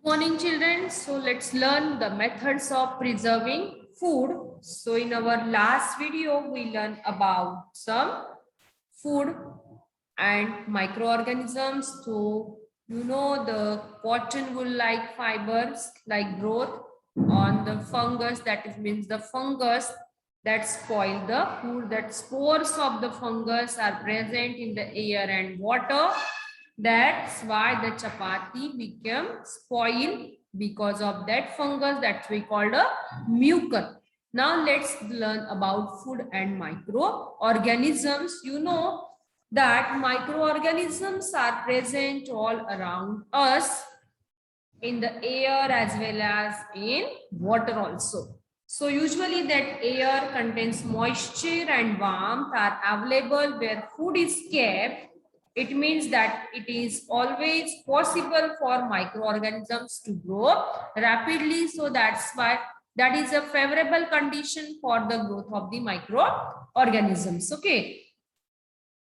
Morning children, so let's learn the methods of preserving food. So in our last video we learned about some food and microorganisms. So you know the cotton wool like fibers like growth on the fungus, that is means the fungus that spoil the food, that spores of the fungus are present in the air and water. That's why the chapati became spoiled because of that fungus that we called a mucus. Now let's learn about food and microorganisms. You know that microorganisms are present all around us in the air as well as in water also. So usually that air contains moisture and warmth are available where food is kept. It means that it is always possible for microorganisms to grow rapidly. So that's why that is a favorable condition for the growth of the microorganisms. Okay.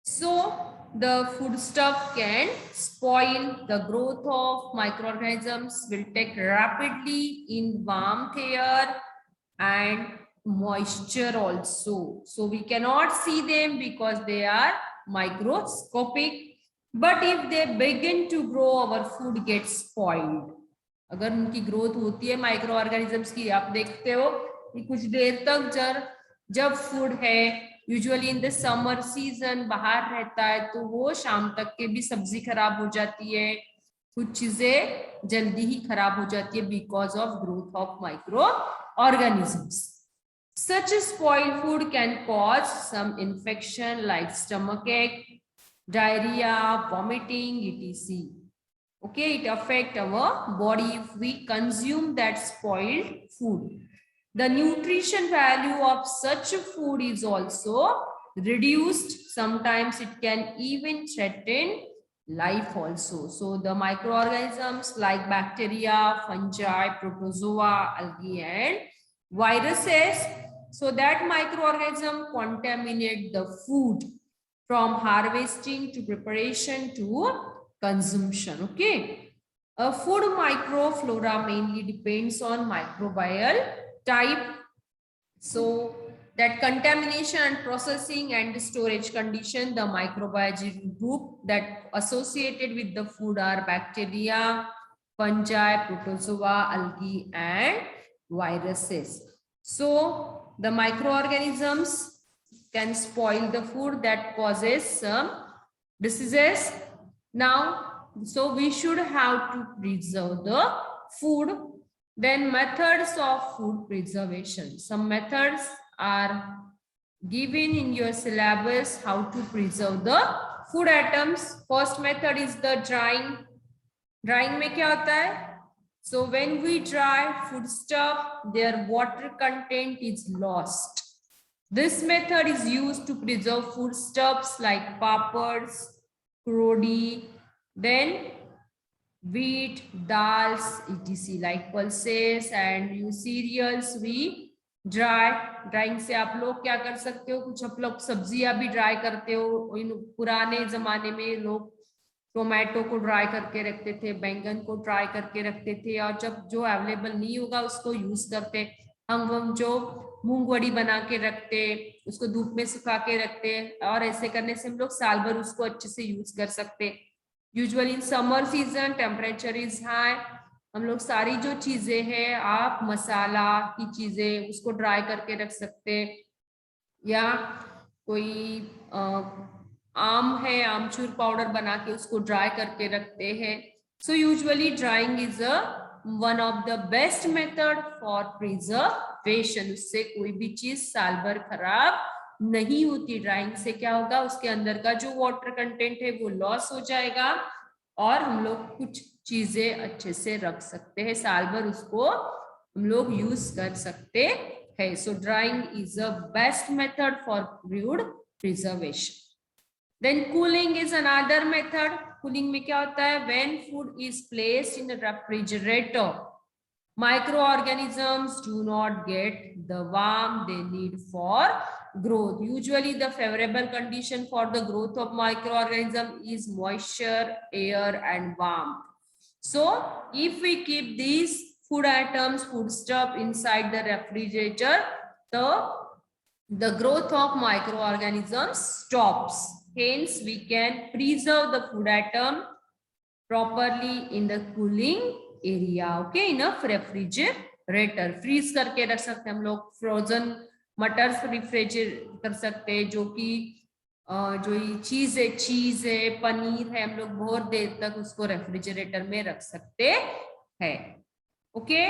So the foodstuff can spoil. The growth of microorganisms will take rapidly in warm air and moisture also. So we cannot see them because they are microscopic. But if they begin to grow, our food gets spoiled. अगर उनकी growth होती है micro organisms की, आप देखते हो कि कुछ देर तक जब फूड है usually in the summer season बाहर रहता है तो वो शाम तक के भी सब्जी खराब हो जाती है, कुछ चीजें जल्दी ही खराब हो जाती है because of growth of micro organisms. Such a spoiled food can cause some infection like stomachache, diarrhea, vomiting, etc. Okay, it affects our body if we consume that spoiled food. The nutrition value of such food is also reduced. Sometimes it can even threaten life also. So the microorganisms like bacteria, fungi, protozoa, algae and viruses, so that microorganism contaminate the food from harvesting to preparation to consumption. Okay, a food microflora mainly depends on microbial type. So that contamination and processing and storage condition, the microbiology group that associated with the food are bacteria, fungi, protozoa, algae and viruses. So the microorganisms can spoil the food that causes some diseases. Now, so we should have to preserve the food. Then methods of food preservation. Some methods are given in your syllabus how to preserve the food items. First method is the drying. Drying में क्या होता है? So when we dry food stuff, their water content is lost. This method is used to preserve foodstuffs like papads, krodi, then wheat, dals, etc. like pulses and cereals we dry. Drying से आप लोग क्या कर सकते हो, कुछ आप लोग सब्जियां भी ड्राई करते हो. इन पुराने जमाने में लोग टोमेटो को ड्राई करके रखते थे, बैंगन को ड्राई करके रखते थे और जब जो अवेलेबल नहीं होगा उसको यूज करते. हम जो मूंग वड़ी बना के रखते, उसको धूप में सुखा के रखते और ऐसे करने से हम लोग साल भर उसको अच्छे से यूज कर सकते. Usually in summer season temperature is high, हम लोग सारी जो चीजें हैं, आप मसाला की चीजें उसको ड्राई करके रख सकते, या कोई आम है, आमचूर पाउडर बना के उसको ड्राई करके रखते हैं. So usually drawing is one of the best method for preservation. उससे कोई भी चीज साल भर खराब नहीं होती. ड्राइंग से क्या होगा, उसके अंदर का जो वाटर कंटेंट है वो लॉस हो जाएगा और हम लोग कुछ चीजें अच्छे से रख सकते हैं, साल भर उसको हम लोग यूज कर सकते हैं. सो drawing is a best method for food preservation. Then cooling is another method. Cooling में क्या होता है, when food is placed in a refrigerator, microorganisms do not get the warmth they need for growth. Usually the favorable condition for the growth of microorganism is moisture, air and warmth. So if we keep these food items, food stuff inside the refrigerator, the growth of microorganisms stops. Hence we can preserve the food item properly in the cooling area. Okay, in a refrigerator freeze करके रख सकते हैं हम लोग. Frozen मटर्स रिफ्रिजरेट कर सकते हैं, जो कि जो ये चीज है पनीर है, हम लोग बहुत देर तक उसको रेफ्रिजरेटर में रख सकते हैं. Okay,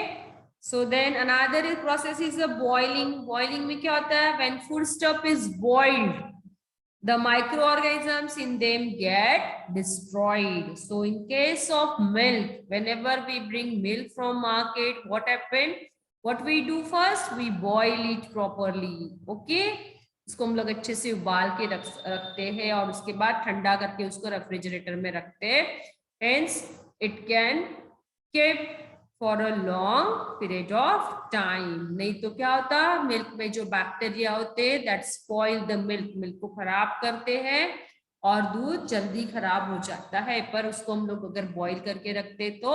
so then another process is a boiling. Boiling में क्या होता है? When food stuff is boiled, the microorganisms in them get destroyed. So in case of milk, whenever we bring milk from market, what happened? What we do first? We boil it properly. Okay, इसको हम लोग अच्छे से उबाल के रखते हैं और उसके बाद ठंडा करके उसको रेफ्रिजरेटर में रखते हैं. Hence it can keep for a long period of time. नहीं तो क्या होता, मिल्क में जो बैक्टीरिया होते हैं that spoil the milk, milk को खराब करते हैं और दूध जल्दी खराब हो जाता है. पर उसको हम लोग अगर बॉईल करके रखते तो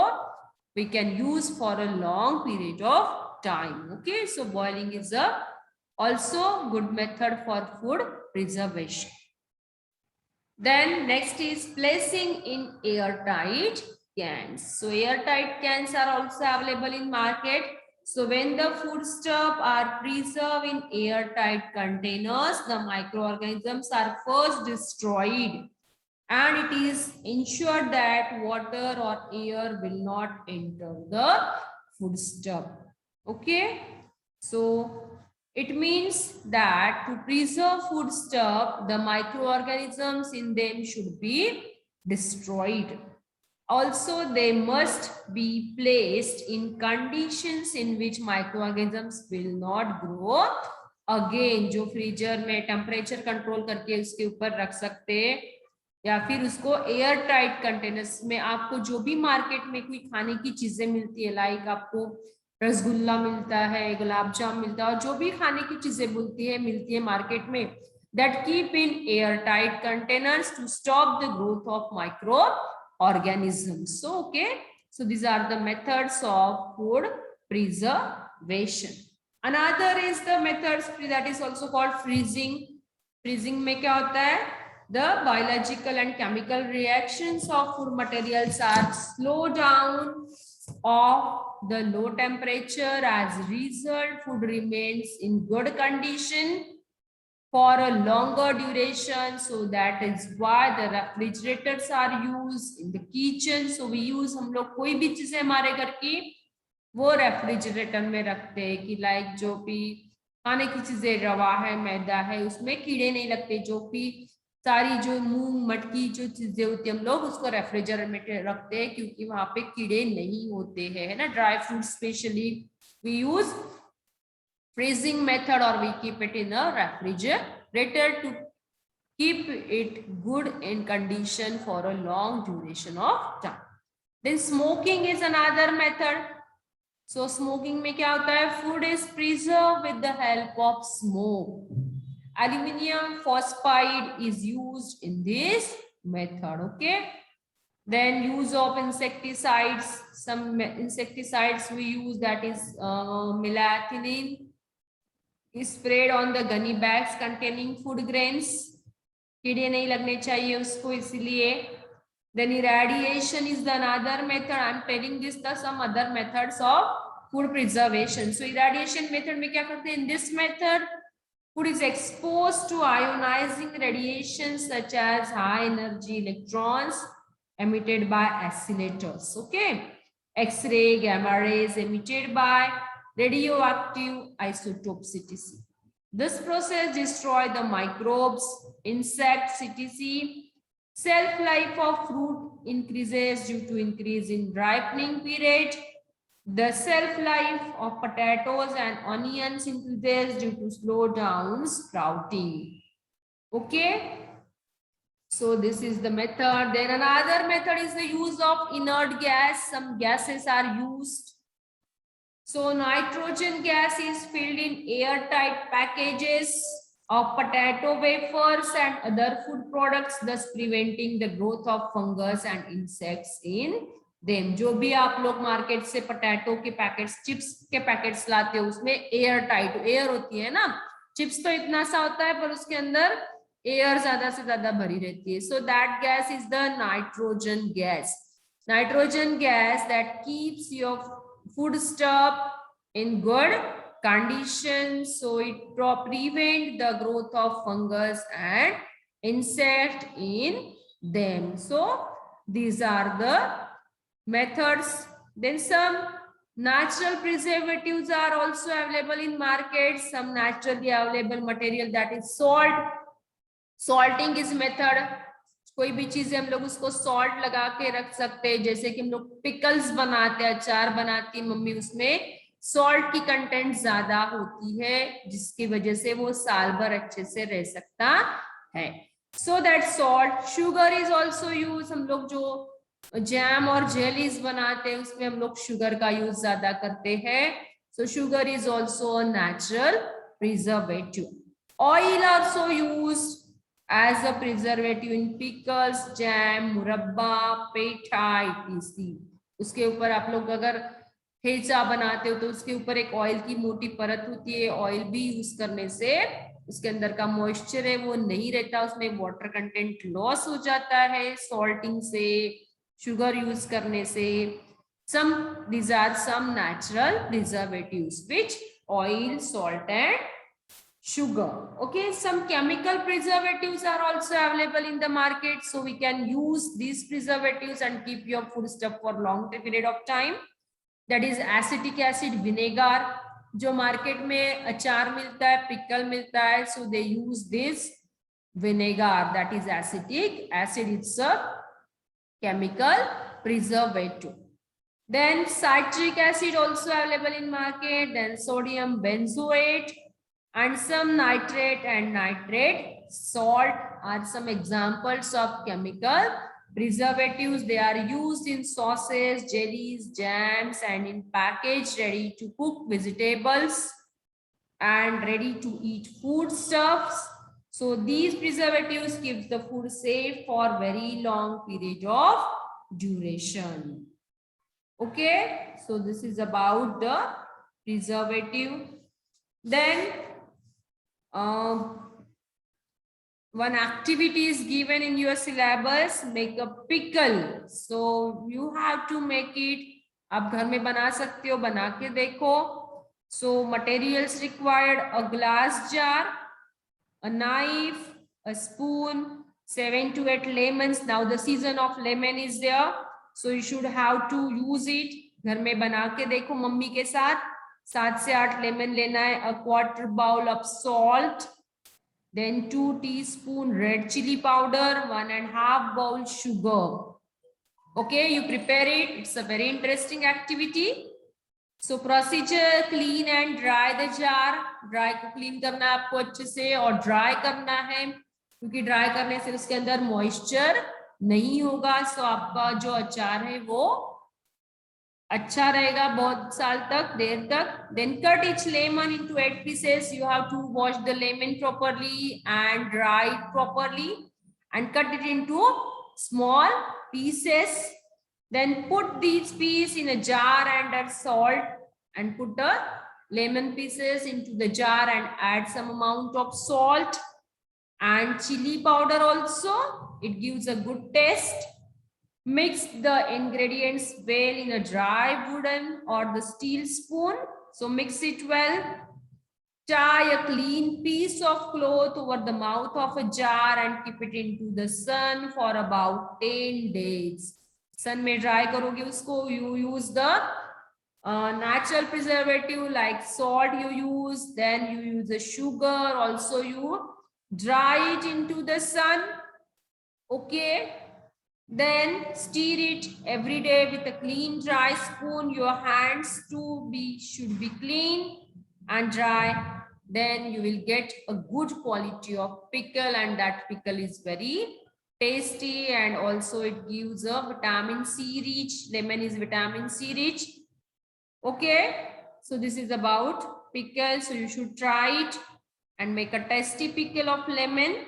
we can use for a long period of time. Okay, so boiling is a also good method for food preservation. Then next is placing in airtight cans. So airtight cans are also available in market. So when the food stuff are preserved in airtight containers, the microorganisms are first destroyed and it is ensured that water or air will not enter the food stuff. Okay, so it means that to preserve food stuff, the microorganisms in them should be destroyed. Also, they must be placed in conditions in which microorganisms will not grow again. जो freezer में temperature control करके उसके ऊपर रख सकते हैं, या फिर उसको एयर टाइट कंटेनर्स में. आपको जो भी मार्केट में कोई खाने की चीजें मिलती है, लाइक आपको रसगुल्ला मिलता है, गुलाब जाम मिलता है, और जो भी खाने की चीजें मिलती है मार्केट में, that keep in airtight containers to stop the growth of microorganisms. So okay, so these are the methods of food preservation. Another is the methods that is also called freezing. Freezing में क्या होता है? The biological and chemical reactions of food materials are slowed down of the low temperature. As a result, food remains in good condition for a longer duration. So that is why the refrigerators are used in the kitchen. So we use, हम लोग कोई भी चीजें हमारे घर की वो refrigerator में रखते हैं कि लाइक जो भी खाने की चीजें, रवा है, मैदा है, उसमें कीड़े नहीं लगते. जो भी सारी जो मूंग मटकी जो चीजें होती है, हम लोग उसको रेफ्रिजरेटर में रखते हैं क्योंकि वहां पे कीड़े नहीं होते हैं, है ना. Dry fruit specially we use freezing method or we keep it in a refrigerator to keep it good in condition for a long duration of time. Then smoking is another method. So smoking में क्या होता है? Food is preserved with the help of smoke. Aluminium phosphide is used in this method. Okay. Then use of insecticides. Some insecticides we use, that is melathion, is sprayed on the gunny bags containing food grains. कीड़े नहीं लगने चाहिए उसको, इसलिए. Then irradiation is the another method. I am telling this the some other methods of food preservation. So irradiation method में क्या करते हैं? In this method, food is exposed to ionizing radiation such as high energy electrons emitted by oscillators. Okay, X-ray, gamma rays emitted by radioactive isotopes, etc. This process destroys the microbes, insects, etc. Shelf-life of fruit increases due to increase in ripening period. The shelf-life of potatoes and onions increases due to slow down sprouting. Okay. So this is the method. Then another method is the use of inert gas. Some gases are used. So nitrogen gas is filled in airtight packages of potato wafers and other food products, thus preventing the growth of fungus and insects in them. जो भी आप लोग market से potato के packets, chips के packets लाते हो, उसमें air tight air होती है ना, चिप्स तो इतना सा होता है पर उसके अंदर एयर ज्यादा से ज्यादा भरी रहती है। So that gas is the nitrogen gas. Nitrogen gas that keeps your food stuff in good condition, so it prevent the growth of fungus and insect in them. So these are the methods. Then some natural preservatives are also available in market. Some naturally available material, that is salt. Salting is method. कोई भी चीजें हम लोग उसको salt लगा के रख सकते हैं, जैसे कि हम लोग पिकल्स बनाते हैं, अचार बनाती है मम्मी, उसमें सॉल्ट की कंटेंट ज्यादा होती है, जिसकी वजह से वो साल भर अच्छे से रह सकता है। So that salt. Sugar is also use. हम लोग जो जैम और जेलीज बनाते हैं उसमें हम लोग शुगर का यूज ज्यादा करते हैं। सो sugar is also a natural preservative. Oil also used as a preservative in pickles, jam, मुरब्बा, पेठा etc. उसके ऊपर आप लोग अगर ठेचा बनाते हो तो उसके ऊपर एक ऑयल की मोटी परत होती है। ऑयल भी यूज करने से उसके अंदर का मॉइस्चर है वो नहीं रहता, उसमें वाटर कंटेंट लॉस हो जाता है सॉल्टिंग से, शुगर यूज करने से। these are some natural preservatives which oil, salt and sugar. Okay, some chemical preservatives are also available in the market, so we can use these preservatives and keep your food stuff for long period of time. That is acetic acid, vinegar. जो market में अचार मिलता है, pickle मिलता है, so they use this vinegar, that is acetic acid. It's a chemical preservative. Then citric acid also available in market. Then sodium benzoate and some nitrate and nitrate salt are some examples of chemical preservatives. They are used in sauces, jellies, jams, and in packaged ready to cook vegetables and ready to eat foodstuffs. So these preservatives keep the food safe for very long period of duration. Okay, so this is about the preservative. Then one activity is given in your syllabus, make a pickle. So you have to make it. आप घर में बना सकते हो, बना के देखो. So materials required: a glass jar, a knife, a spoon, 7 to 8 lemons. Now the season of lemon is there, so you should have to use it. घर में बना के देखो मम्मी के साथ. 7 से 8 लेमन लेना है. A quarter bowl of salt, then 2 teaspoon red chili powder, 1.5 bowl sugar. Okay, you prepare it. It's a very interesting activity. So procedure: clean and dry the jar. Dry को clean करना है आपको अच्छे से और dry करना है, क्योंकि dry करने से उसके अंदर moisture नहीं होगा. So आपका जो अचार है वो अच्छा रहेगा बहुत साल तक, देर तक. Then cut each lemon into 8 pieces. You have to wash the lemon properly and dry it properly and cut it into small pieces. Then put these pieces in a jar and add salt and put the lemon pieces into the jar and add some amount of salt and chili powder also. It gives a good taste. Mix the ingredients well in a dry wooden or the steel spoon. So mix it well. Tie a clean piece of cloth over the mouth of a jar and keep it into the sun for about 10 days. Sun में dry करोगे उसको. You use the natural preservative like salt you use. Then you use the sugar. Also you dry it into the sun. Okay. Then stir it every day with a clean dry spoon. Your hands should be clean and dry. Then you will get a good quality of pickle, and that pickle is very tasty, and also it gives a vitamin C rich. Lemon is vitamin C rich. Okay, so this is about pickle. So you should try it and make a tasty pickle of lemon.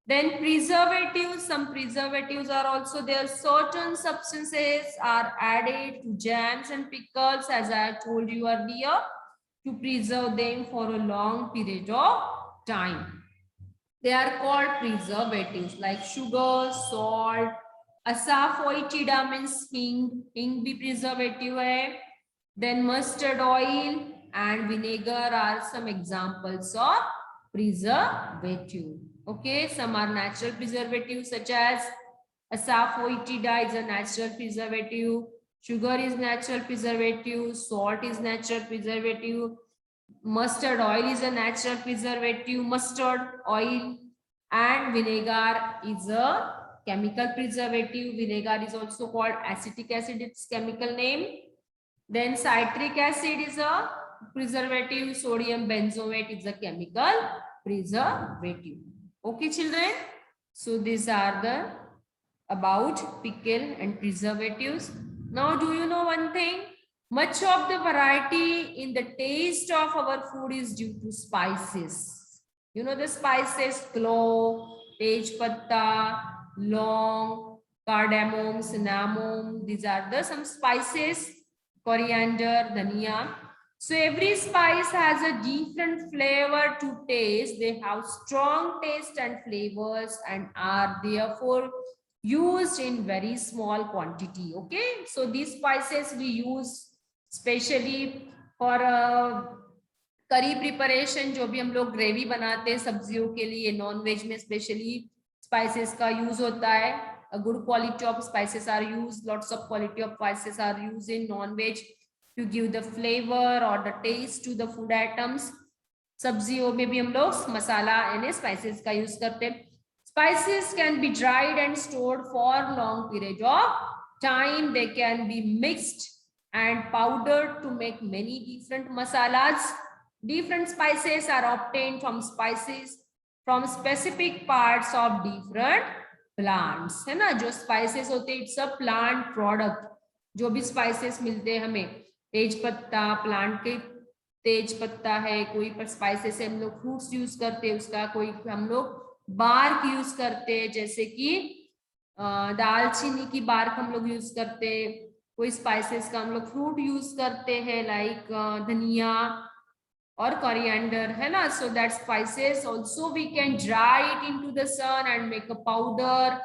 Then preservatives, some preservatives are also there. Certain substances are added to jams and pickles, as I told you earlier, to preserve them for a long period of time. They are called preservatives like sugar, salt, asafoetida means hing, hing bhi preservative hai. Then mustard oil and vinegar are some examples of preservative. Okay, some are natural preservatives such as asafoetida is a natural preservative, sugar is natural preservative, salt is natural preservative, mustard oil is a natural preservative, mustard oil, and vinegar is a chemical preservative. Vinegar is also called acetic acid, its chemical name. Then citric acid is a preservative, sodium benzoate is a chemical preservative. Okay, children. So these are the about pickle and preservatives. Now, do you know one thing? Much of the variety in the taste of our food is due to spices. You know the spices: clove, tej patta, long, cardamom, cinnamon. These are the some spices. Coriander, dhania. So every spice has a different flavor to taste. They have strong taste and flavors and are therefore used in very small quantity. Okay, so these spices we use specially for करी preparation, जो भी हम लोग gravy बनाते हैं सब्जियों के लिए, नॉन वेज में स्पेशली स्पाइसेस का यूज होता है. A good quality of spices are used, lots of quality of spices are used in non-veg to give the flavor or the taste to the food items. सब्जियों में भी हम लोग मसाला यानी स्पाइसेस का यूज करते हैं. Spices can be dried and stored for long period of time. They can be mixed and powdered to make many different masalas. Different spices are obtained from spices from specific parts of different plants, है ना. जो spices होते हैं it's a plant product. जो भी spices मिलते हैं हमें, तेज पत्ता प्लांट के तेज पत्ता है, कोई पर स्पाइसेस है हम लोग फ्रूट्स यूज करते हैं उसका, कोई हम लोग बार्क यूज करते हैं जैसे कि दालचीनी की बार्क हम लोग यूज करते हैं. कोई स्पाइसेस का हम लोग फ्रूट यूज करते हैं लाइक धनिया or coriander, है ना. So that spices also we can dry it into the sun and make a powder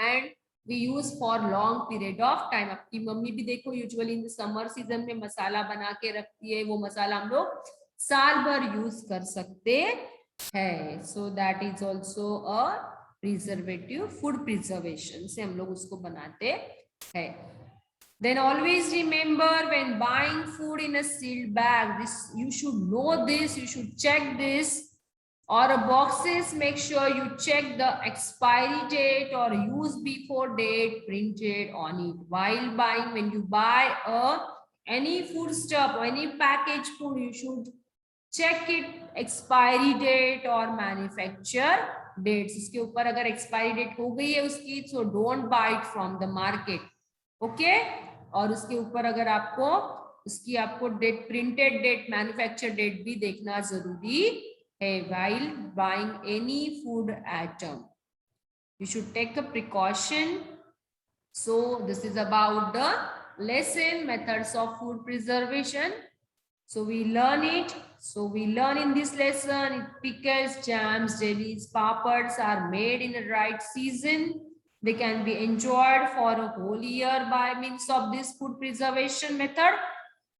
and we use for long period of time. आपकी मम्मी भी देखो यूजुअली इन समर सीजन में मसाला बना के रखती है, वो मसाला हम लोग साल भर यूज कर सकते हैं. So that is also a preservative, food preservation से हम लोग उसको बनाते हैं. Then always remember when buying food in a sealed bag, this you should know this, you should check this, or boxes, make sure you check the expiry date or use before date printed on it. While buying, when you buy any food stuff or any packaged food, you should check it expiry date or manufacture dates. इसके ऊपर अगर expiry date हो गई है उसकी, so don't buy it from the market. Okay? और उसके ऊपर अगर आपको उसकी आपको date, printed date, manufacture date भी देखना जरूरी है while buying any food item. You should take a precaution. So this is about the lesson methods of food preservation. So we learn it. So we learn in this lesson pickles, jams, jellies, papads are made in the right season. They can be enjoyed for a whole year by means of this food preservation method.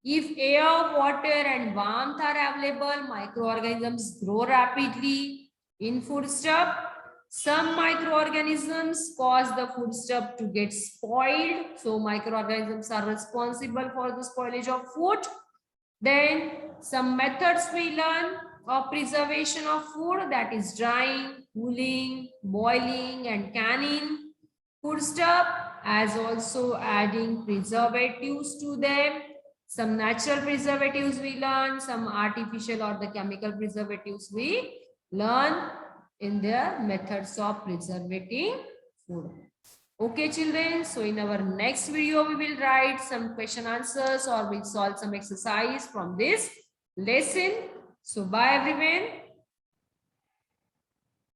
If air, water and warmth are available, microorganisms grow rapidly in foodstuff. Some microorganisms cause the foodstuff to get spoiled. So microorganisms are responsible for the spoilage of food. Then some methods we learn of preservation of food, that is drying, cooling, boiling and canning foodstuff, as also adding preservatives to them. Some natural preservatives we learn, some artificial or the chemical preservatives we learn in the methods of preserving food. Okay, children. So in our next video, we will write some question answers or we'll solve some exercise from this lesson. So bye everyone.